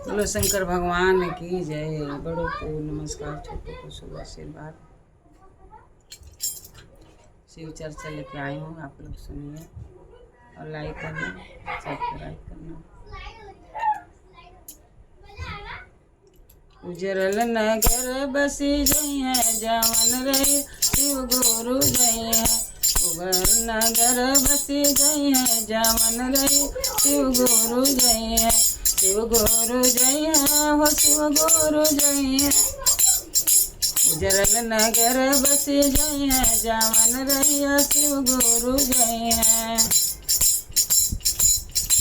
बोलो शंकर भगवान की जय। बड़ों को नमस्कार, छोटों को शुभ आशीर्वाद। शिव चर्चा लेके आई हूँ, आप लोग सुनिए और लाइक करना, सब्सक्राइब करना। उजरल नगर बसी जई है जावन रही शिव गुरु जई है। उजरल नगर बसी जई है जावन रही शिव गुरु जई है। शिव गुरु जई है हो शिव गुरु जई है। उजरल नगर बसी जई है जावन रही शिव गुरु जई है।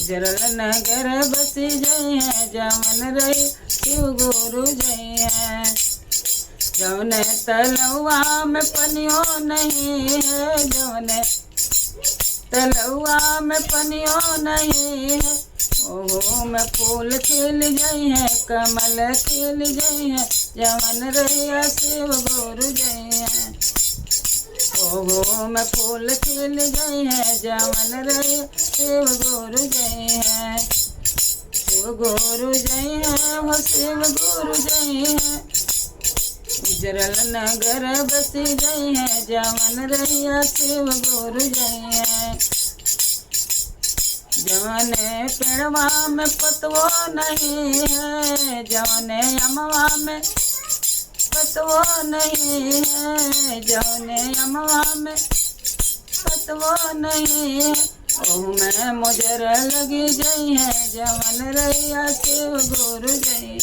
उजरल नगर बसी जई है जावन रही शिव गुरु जई है। जौने तलुआ में पनियो नहीं है, जौने तलुआ में पनियो नहीं है। ओहो में फूल खिल गई है, कमल खिल गई है, जवन रहिया शिव गुरु जई है। ओहो में फूल खिल गई है, जवन रहिया शिव गुरु जई है। शिव गुरु जई है हो शिव गुरु जई है। उजरल नगर बसी गई है जवन रहिया शिव गुरु जई है। जवने पेड़वा में पतवो नहीं है, जवने अमवा में पतवो नहीं है, जवने अमवा में पतवो नहीं है। ओह में मुजर लगी जई है जवन रहिया शिव गुरु जई।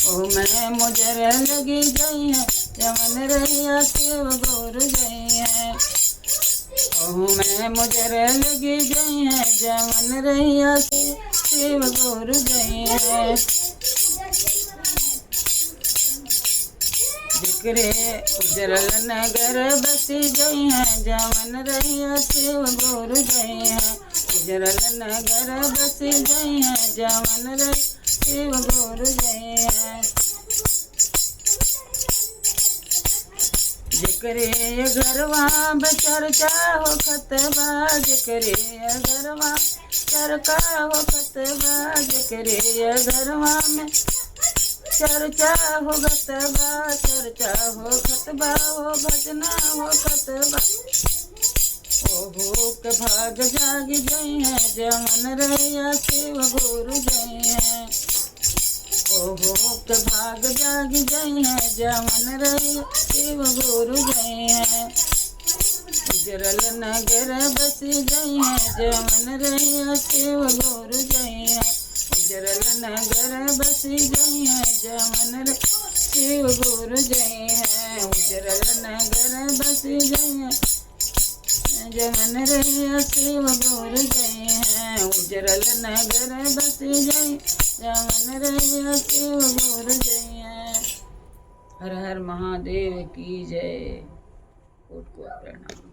ओह में मुजर लगी जई है जवन रहिया शिव गुरु जई है। ओह में मुजर लगी जई है जवन रहिया शिव गुरु जई है। जिक्रे उजरल नगर बसी जई है जवन रहिया शिव गुरु जई है। उजरल नगर बसी जई है जवन रही शिव गुरु जई है। जिक्रे घरवा चर्चा हो खतबा, जिक्रे घरवा चरका हो खतबा, जिक्रे घरवा में चर्चा हो गतबा, चर्चा हो खतबा हो भजना हो खतबा। ओहो के भाग जाग जई है जवन रहिया शिव गुरु जई है। ओहो के भाग जाग जई है जवन रहिया शिव गुरु जई है। उजरल नगर बसी जई है जवन रहिया शिव गुरु जई है। उजरल नगर बसी जई है जवन शिव गुरु जई है। उजरल नगर बसी जई है जवन रहिया शिव गुरु जई है। उजरल नगर बसी जई जवन रहिया शिव गुरु जई है। हर हर महादेव की जय। कोट को प्रणाम।